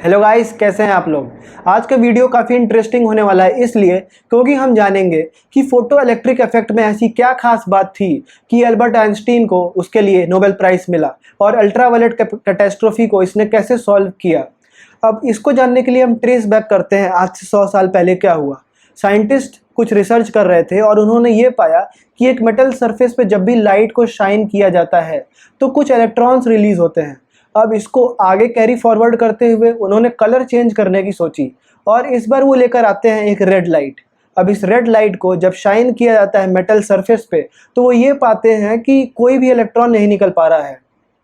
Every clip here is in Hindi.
हेलो गाइस, कैसे हैं आप लोग। आज का वीडियो काफ़ी इंटरेस्टिंग होने वाला है इसलिए क्योंकि हम जानेंगे कि फोटो इलेक्ट्रिक इफेक्ट में ऐसी क्या खास बात थी कि एल्बर्ट आइंस्टीन को उसके लिए नोबेल प्राइज़ मिला और अल्ट्रावायलेट कैटेस्ट्रॉफी को इसने कैसे सॉल्व किया। अब इसको जानने के लिए हम ट्रेस बैक करते हैं आज से 100 साल पहले क्या हुआ। साइंटिस्ट कुछ रिसर्च कर रहे थे और उन्होंने ये पाया कि एक मेटल सरफेस पे जब भी लाइट को शाइन किया जाता है तो कुछ इलेक्ट्रॉन्स रिलीज होते हैं। अब इसको आगे कैरी फॉरवर्ड करते हुए उन्होंने कलर चेंज करने की सोची और इस बार वो लेकर आते हैं एक रेड लाइट। अब इस रेड लाइट को जब शाइन किया जाता है मेटल सरफेस पे तो वो ये पाते हैं कि कोई भी इलेक्ट्रॉन नहीं निकल पा रहा है।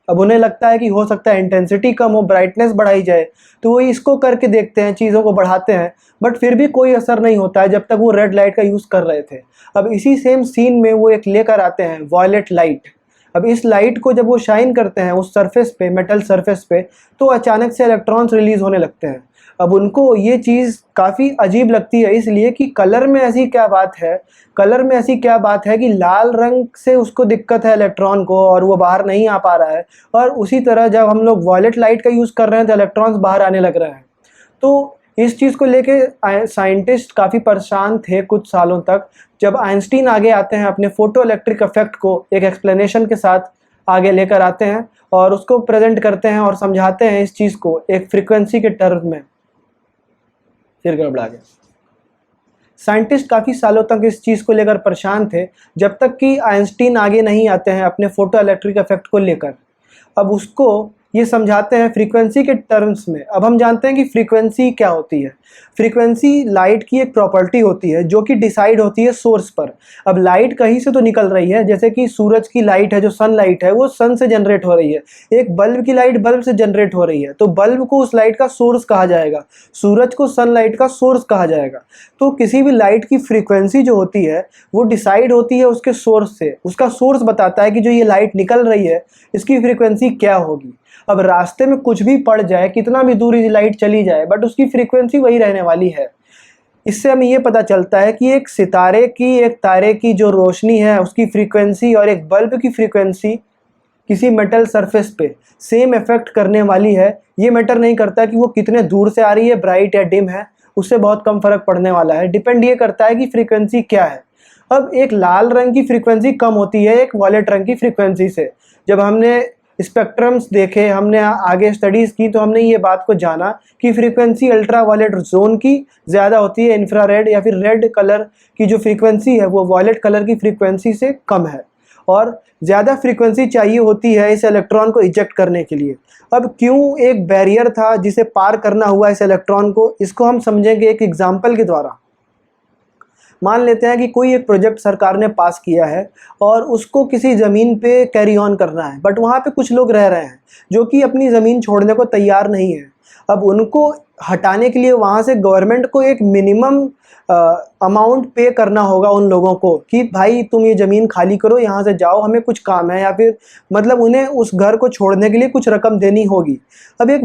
अब उन्हें लगता है कि हो सकता है इंटेंसिटी कम हो, ब्राइटनेस बढ़ाई जाए, तो वो इसको करके देखते हैं, चीज़ों को बढ़ाते हैं, बट फिर भी कोई असर नहीं होता है जब तक वो रेड लाइट का यूज़ कर रहे थे। अब इसी सेम सीन में वो एक लेकर आते हैं वॉयलेट लाइट। अब इस लाइट को जब वो शाइन करते हैं उस सरफेस पे, मेटल सरफेस पे, तो अचानक से इलेक्ट्रॉन्स रिलीज होने लगते हैं। अब उनको ये चीज़ काफ़ी अजीब लगती है इसलिए कि कलर में ऐसी क्या बात है कि लाल रंग से उसको दिक्कत है इलेक्ट्रॉन को और वो बाहर नहीं आ पा रहा है, और उसी तरह जब हम लोग वॉयलेट लाइट का यूज़ कर रहे हैं तो इलेक्ट्रॉन्स बाहर आने लग रहे हैं। तो इस चीज़ को लेके साइंटिस्ट काफ़ी परेशान थे कुछ सालों तक। जब आइंस्टीन आगे आते हैं अपने फोटो इलेक्ट्रिक इफेक्ट को एक एक्सप्लेनेशन के साथ आगे लेकर आते हैं और उसको प्रेजेंट करते हैं और समझाते हैं इस चीज़ को एक फ्रीक्वेंसी के टर्म में, फिर गड़बड़ा गया। साइंटिस्ट काफ़ी सालों तक इस चीज़ को लेकर परेशान थे जब तक कि आइंस्टीन आगे नहीं आते हैं अपने फोटो इलेक्ट्रिक इफेक्ट को लेकर। अब उसको ये समझाते हैं फ्रीक्वेंसी के टर्म्स में। अब हम जानते हैं कि फ्रीक्वेंसी क्या होती है। फ्रीक्वेंसी लाइट की एक प्रॉपर्टी होती है जो कि डिसाइड होती है सोर्स पर। अब लाइट कहीं से तो निकल रही है, जैसे कि सूरज की लाइट है, जो सनलाइट है वो सन से जनरेट हो रही है। एक बल्ब की लाइट बल्ब से जनरेट हो रही है, तो बल्ब को उस लाइट का सोर्स कहा जाएगा, सूरज को सनलाइट का सोर्स कहा जाएगा। तो किसी भी लाइट की फ्रीक्वेंसी जो होती है वो डिसाइड होती है उसके सोर्स से। उसका सोर्स बताता है कि जो ये लाइट निकल रही है इसकी फ्रीक्वेंसी क्या होगी। अब रास्ते में कुछ भी पड़ जाए, कितना भी दूर लाइट चली जाए, बट उसकी फ्रीक्वेंसी वही रहने वाली है। इससे हमें ये पता चलता है कि एक तारे की जो रोशनी है उसकी फ्रीक्वेंसी और एक बल्ब की फ्रीक्वेंसी किसी मेटल सरफेस पे सेम इफेक्ट करने वाली है। ये मैटर नहीं करता कि वो कितने दूर से आ रही है, ब्राइट या डिम है, उससे बहुत कम फर्क पड़ने वाला है। डिपेंड ये करता है कि फ्रीक्वेंसी क्या है। अब एक लाल रंग की फ्रीक्वेंसी कम होती है एक वॉयलेट रंग की फ्रीक्वेंसी से। जब हमने स्पेक्ट्रम्स देखे, हमने आगे स्टडीज़ की, तो हमने ये बात को जाना कि फ्रीक्वेंसी अल्ट्रा वायलेट जोन की ज़्यादा होती है, इंफ्रारेड या फिर रेड कलर की जो फ्रीक्वेंसी है वो वॉयलेट कलर की फ्रीक्वेंसी से कम है, और ज़्यादा फ्रीक्वेंसी चाहिए होती है इस इलेक्ट्रॉन को इजेक्ट करने के लिए। अब क्यों एक बैरियर था जिसे पार करना हुआ इस इलेक्ट्रॉन को, इसको हम समझेंगे एक एग्जाम्पल के द्वारा। मान लेते हैं कि कोई एक प्रोजेक्ट सरकार ने पास किया है और उसको किसी ज़मीन पे कैरी ऑन करना है, बट वहाँ पे कुछ लोग रह रहे हैं जो कि अपनी ज़मीन छोड़ने को तैयार नहीं है। अब उनको हटाने के लिए वहाँ से गवर्नमेंट को एक मिनिमम अमाउंट पे करना होगा उन लोगों को कि भाई तुम ये ज़मीन खाली करो, यहाँ से जाओ, हमें कुछ काम है, या फिर मतलब उन्हें उस घर को छोड़ने के लिए कुछ रकम देनी होगी। अब एक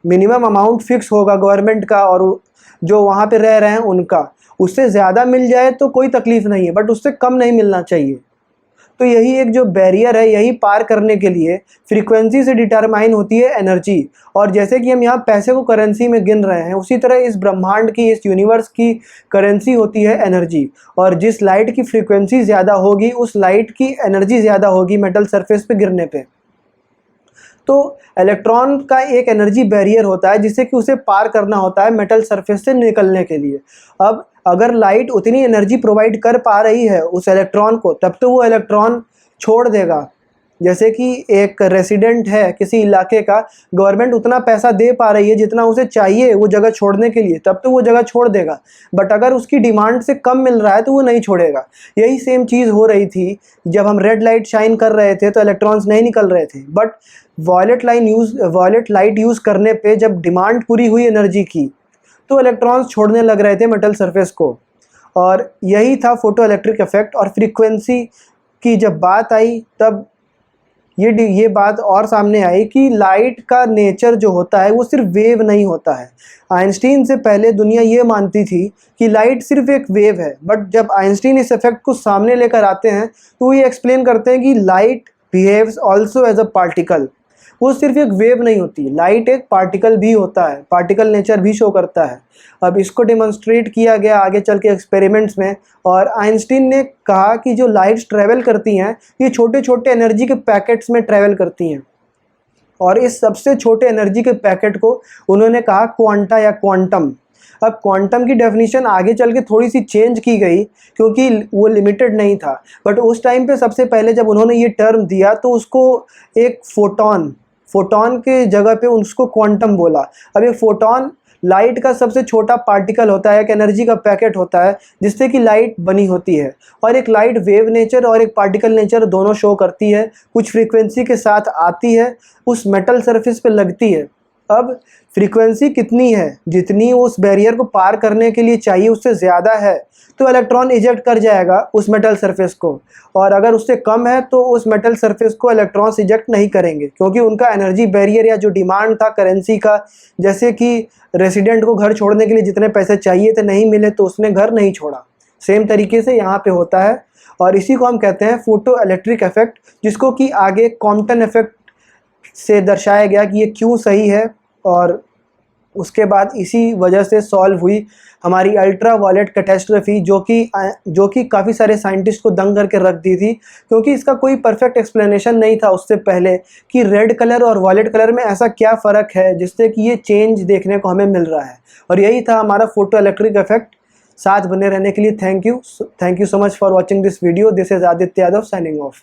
मिनिमम अमाउंट फिक्स होगा गवर्नमेंट का और जो वहाँ पे रह रहे हैं उनका। उससे ज़्यादा मिल जाए तो कोई तकलीफ़ नहीं है, बट उससे कम नहीं मिलना चाहिए। तो यही एक जो बैरियर है, यही पार करने के लिए फ्रीक्वेंसी से डिटरमाइन होती है एनर्जी। और जैसे कि हम यहाँ पैसे को करेंसी में गिन रहे हैं, उसी तरह इस ब्रह्मांड की, इस यूनिवर्स की करेंसी होती है एनर्जी। और जिस लाइट की फ्रीक्वेंसी ज़्यादा होगी उस लाइट की एनर्जी ज़्यादा होगी मेटल सरफेस पे गिरने पे। तो इलेक्ट्रॉन का एक एनर्जी बैरियर होता है जिससे कि उसे पार करना होता है मेटल सरफेस से निकलने के लिए। अब अगर लाइट उतनी एनर्जी प्रोवाइड कर पा रही है उस इलेक्ट्रॉन को, तब तो वो इलेक्ट्रॉन छोड़ देगा। जैसे कि एक रेसिडेंट है किसी इलाके का, गवर्नमेंट उतना पैसा दे पा रही है जितना उसे चाहिए वो जगह छोड़ने के लिए, तब तो वो जगह छोड़ देगा। बट अगर उसकी डिमांड से कम मिल रहा है तो वो नहीं छोड़ेगा। यही सेम चीज़ हो रही थी जब हम रेड लाइट शाइन कर रहे थे तो इलेक्ट्रॉन्स नहीं निकल रहे थे, बट वॉयलेट लाइट यूज़ करने पे जब डिमांड पूरी हुई एनर्जी की तो इलेक्ट्रॉन्स छोड़ने लग रहे थे मेटल सरफेस को। और यही था फोटो इलेक्ट्रिक इफेक्ट। और फ्रीक्वेंसी की जब बात आई तब ये बात और सामने आई कि लाइट का नेचर जो होता है वो सिर्फ वेव नहीं होता है। आइंस्टीन से पहले दुनिया ये मानती थी कि लाइट सिर्फ एक वेव है, बट जब आइंस्टीन इस इफेक्ट को सामने लेकर आते हैं तो ये एक्सप्लेन करते हैं कि light behaves also as a particle. वो सिर्फ एक वेव नहीं होती, लाइट एक पार्टिकल भी होता है, पार्टिकल नेचर भी शो करता है। अब इसको डेमोन्स्ट्रेट किया गया आगे चल के एक्सपेरिमेंट्स में, और आइंस्टीन ने कहा कि जो लाइट्स ट्रैवल करती हैं ये छोटे छोटे एनर्जी के पैकेट्स में ट्रैवल करती हैं, और इस सबसे छोटे एनर्जी के पैकेट को उन्होंने कहा क्वांटा या क्वांटम। अब क्वांटम की डेफिनेशन आगे चल के थोड़ी सी चेंज की गई क्योंकि वो लिमिटेड नहीं था, बट उस टाइम पे सबसे पहले जब उन्होंने ये टर्म दिया तो उसको एक फोटोन के जगह पे उसको क्वांटम बोला। अब एक फोटोन लाइट का सबसे छोटा पार्टिकल होता है, एक एनर्जी का पैकेट होता है जिससे कि लाइट बनी होती है, और एक लाइट वेव नेचर और एक पार्टिकल नेचर दोनों शो करती है, कुछ फ्रीक्वेंसी के साथ आती है, उस मेटल सरफेस पे लगती है। अब फ्रीक्वेंसी कितनी है, जितनी उस बैरियर को पार करने के लिए चाहिए उससे ज़्यादा है तो इलेक्ट्रॉन इजेक्ट कर जाएगा उस मेटल सरफेस को, और अगर उससे कम है तो उस मेटल सरफेस को इलेक्ट्रॉन्स इजेक्ट नहीं करेंगे, क्योंकि उनका एनर्जी बैरियर या जो डिमांड था करेंसी का, जैसे कि रेसिडेंट को घर छोड़ने के लिए जितने पैसे चाहिए थे नहीं मिले तो उसने घर नहीं छोड़ा, सेम तरीके से यहाँ पे होता है। और इसी को हम कहते हैं फोटो इलेक्ट्रिक इफेक्ट, जिसको कि आगे कॉम्पटन इफेक्ट से दर्शाया गया कि ये क्यों सही है, और उसके बाद इसी वजह से सॉल्व हुई हमारी अल्ट्रा वायलेट कैटेस्ट्रॉफी, जो कि काफ़ी सारे साइंटिस्ट को दंग करके रख दी थी, क्योंकि इसका कोई परफेक्ट एक्सप्लेनेशन नहीं था उससे पहले कि रेड कलर और वायलेट कलर में ऐसा क्या फ़र्क है जिससे कि ये चेंज देखने को हमें मिल रहा है। और यही था हमारा फोटो इलेक्ट्रिक इफेक्ट। साथ बने रहने के लिए thank you so much for watching this video. This is Aditya Yadav signing off.